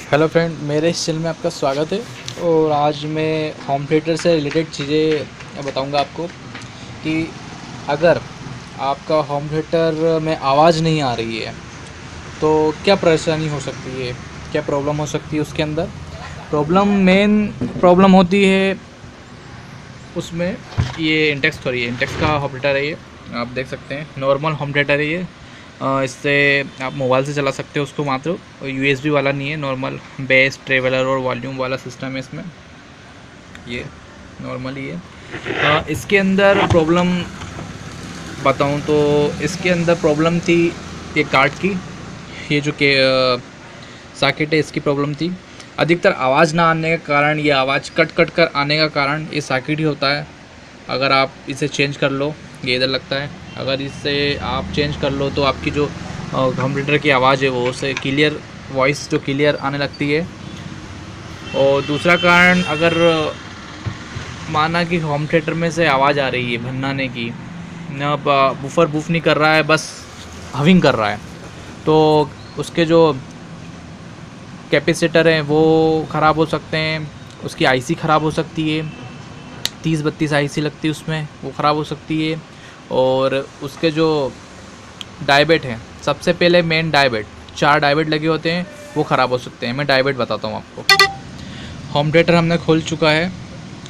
Hello friend, मेरे इस channel में आपका स्वागत है। और आज मैं होम थिएटर से रिलेटेड चीज़ें बताऊंगा आपको कि अगर आपका होम थिएटर में आवाज़ नहीं आ रही है तो क्या परेशानी हो सकती है, क्या प्रॉब्लम हो सकती है उसके अंदर। मेन प्रॉब्लम होती है उसमें। ये इंटेक्स का होम थिएटर है। ये आप देख सकते हैं, नॉर्मल होम थिएटर है ये। इससे आप मोबाइल से चला सकते हो उसको मात्र, और यूएसबी वाला नहीं है। नॉर्मल बेस, ट्रेवलर और वॉल्यूम वाला सिस्टम है इसमें। ये नॉर्मली है। इसके अंदर प्रॉब्लम बताऊं तो इसके अंदर प्रॉब्लम थी ये कार्ड की। ये जो के सॉकेट है, इसकी प्रॉब्लम थी। अधिकतर आवाज़ ना आने का कारण, ये आवाज़ कट कट कर आने का कारण ये सॉकेट ही होता है। अगर आप इसे चेंज कर लो, ये इधर लगता है, अगर इसे आप चेंज कर लो तो आपकी जो होम थिएटर की आवाज़ है वो उसे क्लियर वॉइस जो क्लियर आने लगती है। और दूसरा कारण, अगर माना कि होम थिएटर में से आवाज़ आ रही है भन्नाने की, न बूफर बूफ नहीं कर रहा है, बस हविंग कर रहा है, तो उसके जो कैपेसिटर हैं वो ख़राब हो सकते हैं। उसकी आईसी ख़राब हो सकती है, 30-32 आईसी लगती है उसमें, वो ख़राब हो सकती है। और उसके जो डायबेट हैं, सबसे पहले मेन डायबेट, 4 डायबेट लगे होते हैं, वो ख़राब हो सकते हैं। मैं डायबेट बताता हूँ आपको। होम थिएटर हमने खोल चुका है,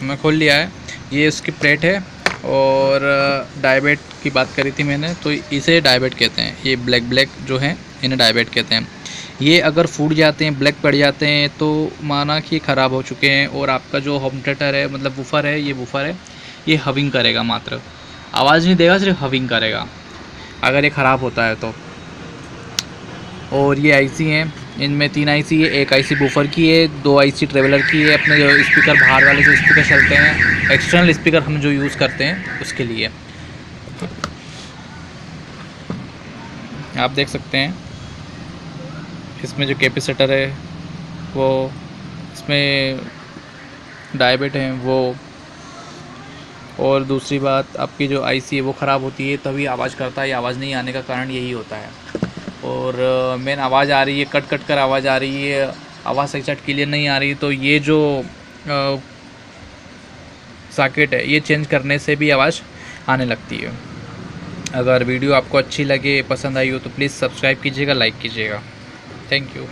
हमने खोल लिया है। ये उसकी प्लेट है। और डायबेट की बात करी थी मैंने, तो इसे डायबेट कहते हैं। ये ब्लैक जो हैं इन्हें डायबेट कहते हैं। ये अगर फूट जाते हैं, ब्लैक पड़ जाते हैं, तो माना कि ख़राब हो चुके हैं। और आपका जो होम थिएटर है, मतलब वूफर है, ये वूफर है, ये हविंग करेगा, मात्र आवाज़ नहीं देगा, सिर्फ हविंग करेगा अगर ये ख़राब होता है तो। और ये आईसी हैं, इनमें 3 आईसी है। एक आईसी बूफर की है, 2 आईसी ट्रेवलर की है। अपने जो स्पीकर, बाहर वाले जो स्पीकर चलते हैं, एक्सटर्नल स्पीकर हम जो यूज़ करते हैं उसके लिए। आप देख सकते हैं इसमें जो कैपेसिटर है वो, इसमें डायबेट हैं वो। और दूसरी बात, आपकी जो आईसी है वो ख़राब होती है तभी आवाज़ करता है। आवाज़ नहीं आने का कारण यही होता है। और मेन आवाज़ आ रही है, कट कट कर आवाज़ आ रही है, आवाज़ सही साइड क्लियर नहीं आ रही, तो ये जो सॉकेट है ये चेंज करने से भी आवाज़ आने लगती है। अगर वीडियो आपको अच्छी लगे, पसंद आई हो, तो प्लीज़ सब्सक्राइब कीजिएगा, लाइक कीजिएगा। Thank you.